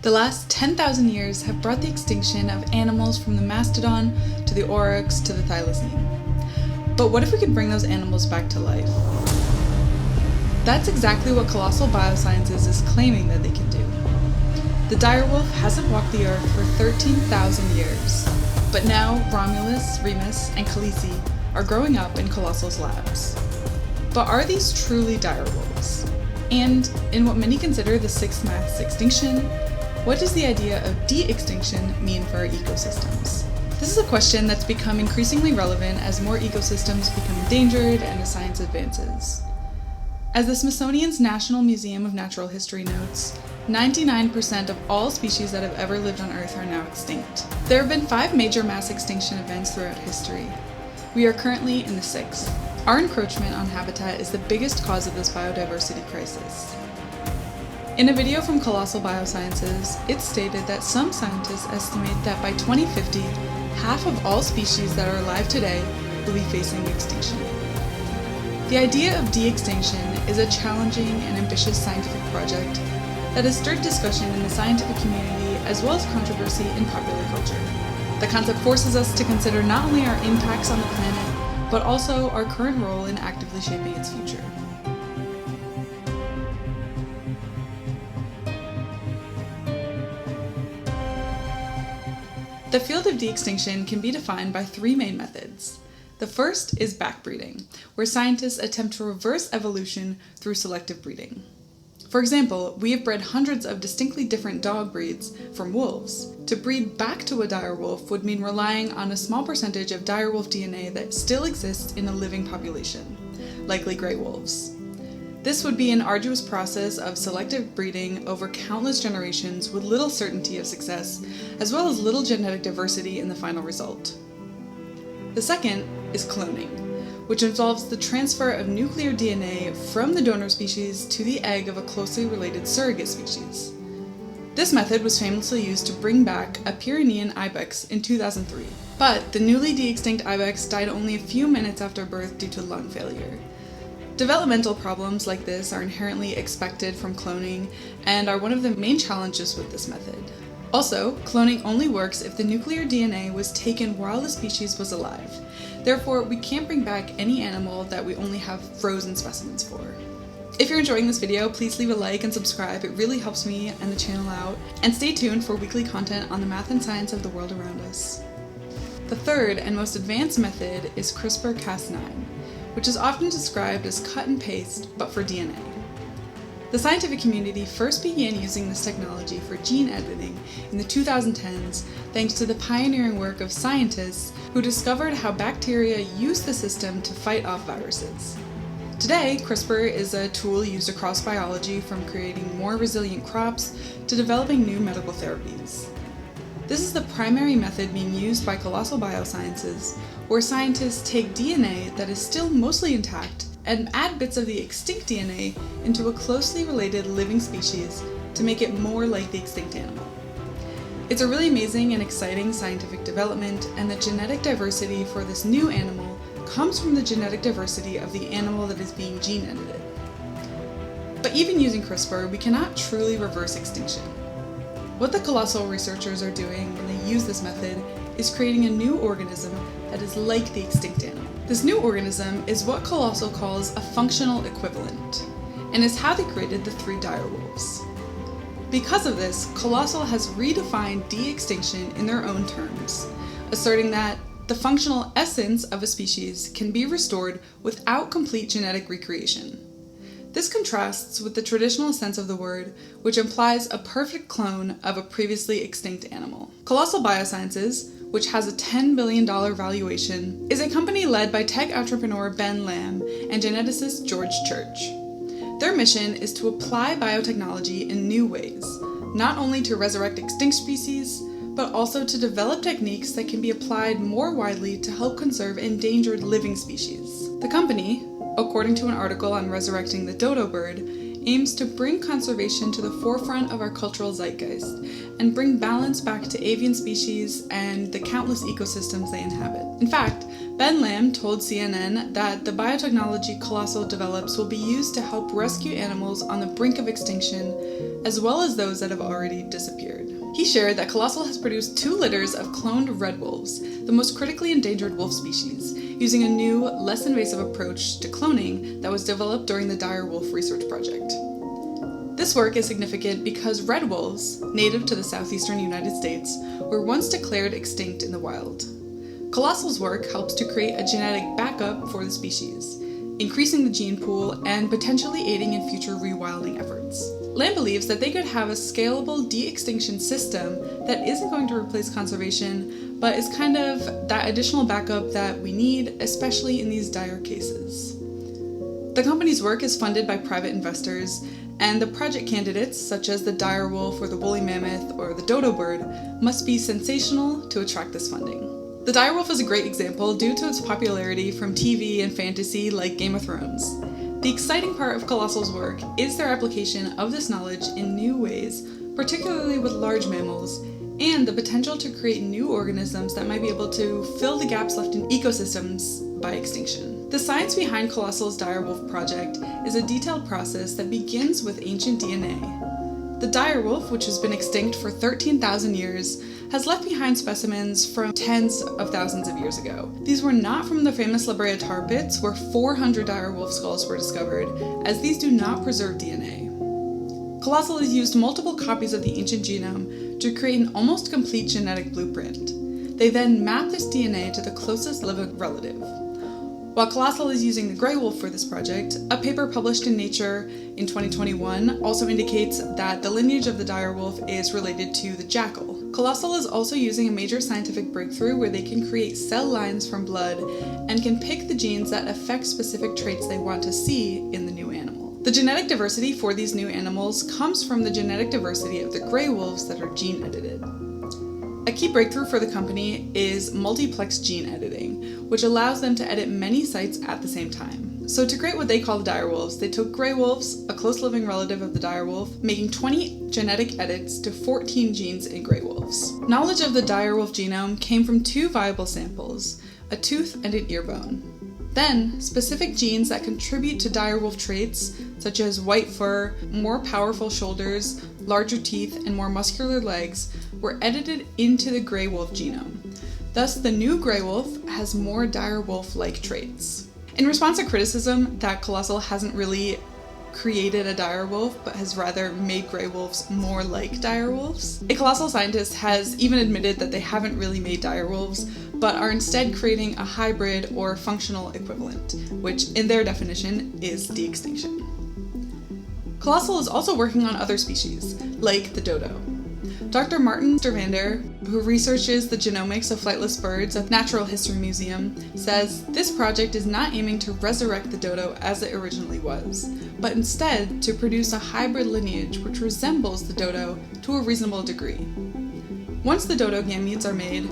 The last 10,000 years have brought the extinction of animals from the mastodon to the aurochs to the thylacine. But what if we could bring those animals back to life? That's exactly what Colossal Biosciences is claiming that they can do. The direwolf hasn't walked the earth for 13,000 years, but now Romulus, Remus, and Khaleesi are growing up in Colossal's labs. But are these truly direwolves? And in what many consider the sixth mass extinction, what does the idea of de-extinction mean for our ecosystems? This is a question that's become increasingly relevant as more ecosystems become endangered and as science advances. As the Smithsonian's National Museum of Natural History notes, 99% of all species that have ever lived on Earth are now extinct. There have been 5 major mass extinction events throughout history. We are currently in the 6th. Our encroachment on habitat is the biggest cause of this biodiversity crisis. In a video from Colossal Biosciences, it's stated that some scientists estimate that by 2050, half of all species that are alive today will be facing extinction. The idea of de-extinction is a challenging and ambitious scientific project that has stirred discussion in the scientific community as well as controversy in popular culture. The concept forces us to consider not only our impacts on the planet, but also our current role in actively shaping its future. The field of de-extinction can be defined by 3 main methods. The first is backbreeding, where scientists attempt to reverse evolution through selective breeding. For example, we have bred hundreds of distinctly different dog breeds from wolves. To breed back to a direwolf would mean relying on a small percentage of direwolf DNA that still exists in a living population, likely gray wolves. This would be an arduous process of selective breeding over countless generations with little certainty of success, as well as little genetic diversity in the final result. The second is cloning, which involves the transfer of nuclear DNA from the donor species to the egg of a closely related surrogate species. This method was famously used to bring back a Pyrenean ibex in 2003, but the newly de-extinct ibex died only a few minutes after birth due to lung failure. Developmental problems like this are inherently expected from cloning and are one of the main challenges with this method. Also, cloning only works if the nuclear DNA was taken while the species was alive. Therefore, we can't bring back any animal that we only have frozen specimens for. If you're enjoying this video, please leave a like and subscribe. It really helps me and the channel out. And stay tuned for weekly content on the math and science of the world around us. The third and most advanced method is CRISPR-Cas9, which is often described as cut and paste, but for DNA. The scientific community first began using this technology for gene editing in the 2010s thanks to the pioneering work of scientists who discovered how bacteria use the system to fight off viruses. Today, CRISPR is a tool used across biology, from creating more resilient crops to developing new medical therapies. This is the primary method being used by Colossal Biosciences, where scientists take DNA that is still mostly intact and add bits of the extinct DNA into a closely related living species to make it more like the extinct animal. It's a really amazing and exciting scientific development, and the genetic diversity for this new animal comes from the genetic diversity of the animal that is being gene edited. But even using CRISPR, we cannot truly reverse extinction. What the Colossal researchers are doing when they use this method is creating a new organism that is like the extinct animal. This new organism is what Colossal calls a functional equivalent, and is how they created the 3 direwolves. Because of this, Colossal has redefined de-extinction in their own terms, asserting that the functional essence of a species can be restored without complete genetic recreation. This contrasts with the traditional sense of the word, which implies a perfect clone of a previously extinct animal. Colossal Biosciences, which has a $10 billion valuation, is a company led by tech entrepreneur Ben Lamb and geneticist George Church. Their mission is to apply biotechnology in new ways, not only to resurrect extinct species, but also to develop techniques that can be applied more widely to help conserve endangered living species. The company, according to an article on Resurrecting the dodo bird, aims to bring conservation to the forefront of our cultural zeitgeist and bring balance back to avian species and the countless ecosystems they inhabit. In fact, Ben Lamb told CNN that the biotechnology Colossal develops will be used to help rescue animals on the brink of extinction, as well as those that have already disappeared. He shared that Colossal has produced 2 litters of cloned red wolves, the most critically endangered wolf species, using a new, less invasive approach to cloning that was developed during the dire wolf research project. This work is significant because red wolves, native to the southeastern United States, were once declared extinct in the wild. Colossal's work helps to create a genetic backup for the species, increasing the gene pool and potentially aiding in future rewilding efforts. Lamb believes that they could have a scalable de-extinction system that isn't going to replace conservation, but is kind of that additional backup that we need, especially in these dire cases. The company's work is funded by private investors, and the project candidates, such as the dire wolf or the woolly mammoth or the dodo bird, must be sensational to attract this funding. The dire wolf is a great example due to its popularity from TV and fantasy like Game of Thrones. The exciting part of Colossal's work is their application of this knowledge in new ways, particularly with large mammals, and the potential to create new organisms that might be able to fill the gaps left in ecosystems by extinction. The science behind Colossal's dire wolf project is a detailed process that begins with ancient DNA. The dire wolf, which has been extinct for 13,000 years, has left behind specimens from tens of thousands of years ago. These were not from the famous La Brea tar pits where 400 dire wolf skulls were discovered, as these do not preserve DNA. Colossal has used multiple copies of the ancient genome to create an almost complete genetic blueprint. They then map this DNA to the closest living relative. While Colossal is using the gray wolf for this project, a paper published in Nature in 2021 also indicates that the lineage of the dire wolf is related to the jackal. Colossal is also using a major scientific breakthrough where they can create cell lines from blood and can pick the genes that affect specific traits they want to see in the new animal. The genetic diversity for these new animals comes from the genetic diversity of the gray wolves that are gene edited. A key breakthrough for the company is multiplex gene editing, which allows them to edit many sites at the same time. So to create what they call the dire wolves, they took gray wolves, a close living relative of the dire wolf, making 20 genetic edits to 14 genes in gray wolves. Knowledge of the dire wolf genome came from 2 viable samples, a tooth and an ear bone. Then, specific genes that contribute to dire wolf traits, such as white fur, more powerful shoulders, larger teeth, and more muscular legs, were edited into the gray wolf genome. Thus, the new gray wolf has more dire wolf-like traits. In response to criticism that Colossal hasn't really created a dire wolf, but has rather made gray wolves more like dire wolves, a Colossal scientist has even admitted that they haven't really made dire wolves, but are instead creating a hybrid or functional equivalent, which in their definition is de-extinction. Colossal is also working on other species, like the dodo. Dr. Martin Stervander, who researches the genomics of flightless birds at the Natural History Museum, says this project is not aiming to resurrect the dodo as it originally was, but instead to produce a hybrid lineage which resembles the dodo to a reasonable degree. Once the dodo gametes are made,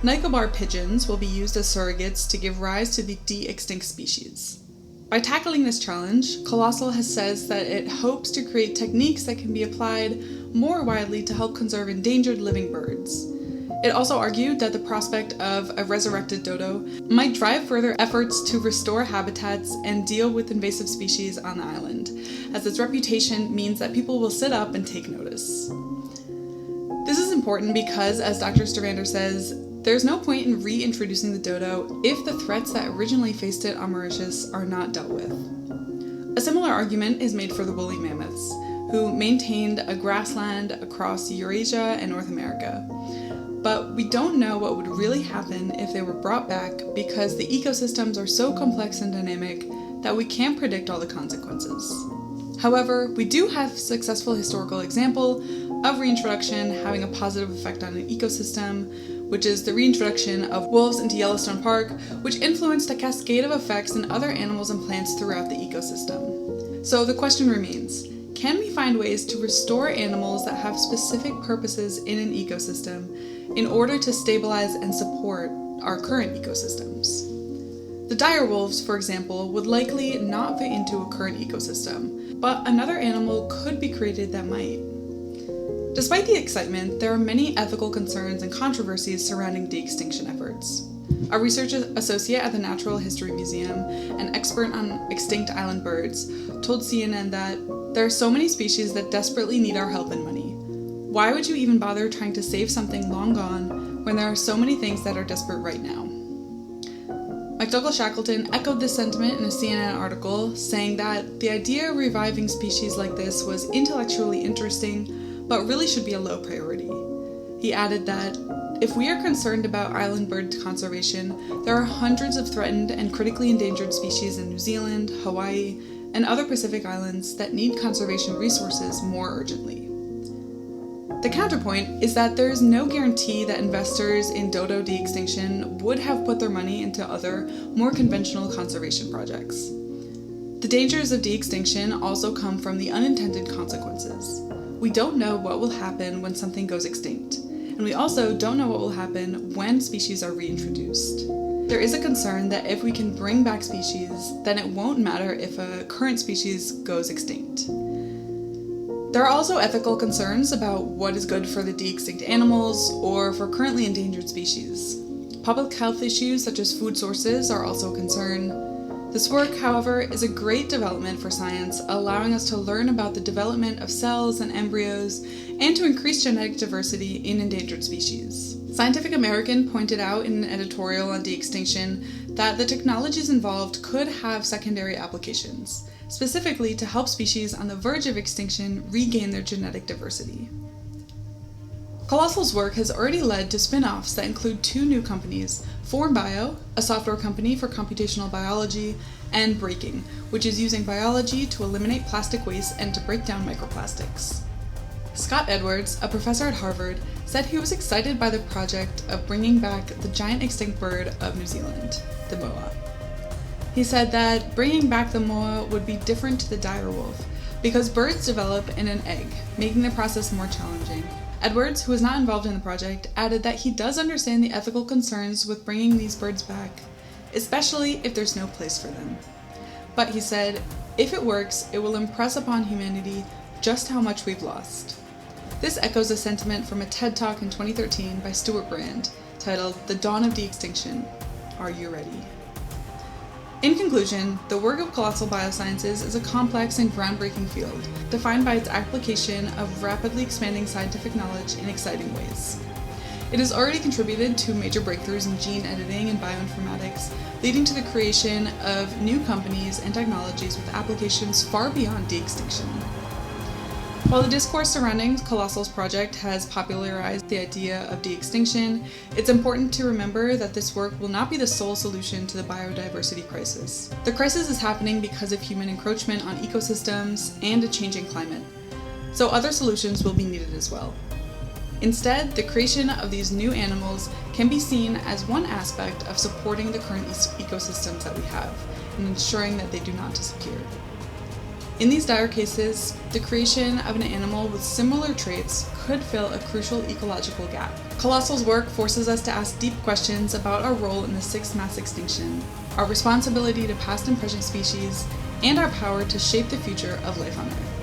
Nicobar pigeons will be used as surrogates to give rise to the de-extinct species. By tackling this challenge, Colossal says that it hopes to create techniques that can be applied more widely to help conserve endangered living birds. It also argued that the prospect of a resurrected dodo might drive further efforts to restore habitats and deal with invasive species on the island, as its reputation means that people will sit up and take notice. This is important because, as Dr. Stervander says, there's no point in reintroducing the dodo if the threats that originally faced it on Mauritius are not dealt with. A similar argument is made for the woolly mammoths, who maintained a grassland across Eurasia and North America. But we don't know what would really happen if they were brought back because the ecosystems are so complex and dynamic that we can't predict all the consequences. However, we do have a successful historical example of reintroduction having a positive effect on an ecosystem, which is the reintroduction of wolves into Yellowstone Park, which influenced a cascade of effects in other animals and plants throughout the ecosystem. So the question remains, can we find ways to restore animals that have specific purposes in an ecosystem in order to stabilize and support our current ecosystems? The dire wolves, for example, would likely not fit into a current ecosystem, but another animal could be created that might. Despite the excitement, there are many ethical concerns and controversies surrounding de-extinction efforts. A research associate at the Natural History Museum, an expert on extinct island birds, told CNN that there are so many species that desperately need our help and money. Why would you even bother trying to save something long gone when there are so many things that are desperate right now? McDougall Shackleton echoed this sentiment in a CNN article, saying that the idea of reviving species like this was intellectually interesting, but really should be a low priority. He added that, if we are concerned about island bird conservation, there are hundreds of threatened and critically endangered species in New Zealand, Hawaii, and other Pacific islands that need conservation resources more urgently. The counterpoint is that there is no guarantee that investors in dodo de-extinction would have put their money into other, more conventional conservation projects. The dangers of de-extinction also come from the unintended consequences. We don't know what will happen when something goes extinct, and we also don't know what will happen when species are reintroduced. There is a concern that if we can bring back species, then it won't matter if a current species goes extinct. There are also ethical concerns about what is good for the de-extinct animals or for currently endangered species. Public health issues such as food sources are also a concern. This work, however, is a great development for science, allowing us to learn about the development of cells and embryos and to increase genetic diversity in endangered species. Scientific American pointed out in an editorial on de-extinction that the technologies involved could have secondary applications, specifically to help species on the verge of extinction regain their genetic diversity. Colossal's work has already led to spin-offs that include two new companies, FormBio, a software company for computational biology, and Breaking, which is using biology to eliminate plastic waste and to break down microplastics. Scott Edwards, a professor at Harvard, said he was excited by the project of bringing back the giant extinct bird of New Zealand, the moa. He said that bringing back the moa would be different to the dire wolf, because birds develop in an egg, making the process more challenging. Edwards, who was not involved in the project, added that he does understand the ethical concerns with bringing these birds back, especially if there's no place for them. But he said, if it works, it will impress upon humanity just how much we've lost. This echoes a sentiment from a TED Talk in 2013 by Stuart Brand, titled The Dawn of De-Extinction. Are you ready? In conclusion, the work of Colossal Biosciences is a complex and groundbreaking field, defined by its application of rapidly expanding scientific knowledge in exciting ways. It has already contributed to major breakthroughs in gene editing and bioinformatics, leading to the creation of new companies and technologies with applications far beyond de-extinction. While the discourse surrounding Colossal's project has popularized the idea of de-extinction, it's important to remember that this work will not be the sole solution to the biodiversity crisis. The crisis is happening because of human encroachment on ecosystems and a changing climate, so other solutions will be needed as well. Instead, the creation of these new animals can be seen as one aspect of supporting the current ecosystems that we have and ensuring that they do not disappear. In these dire cases, the creation of an animal with similar traits could fill a crucial ecological gap. Colossal's work forces us to ask deep questions about our role in the sixth mass extinction, our responsibility to past and present species, and our power to shape the future of life on Earth.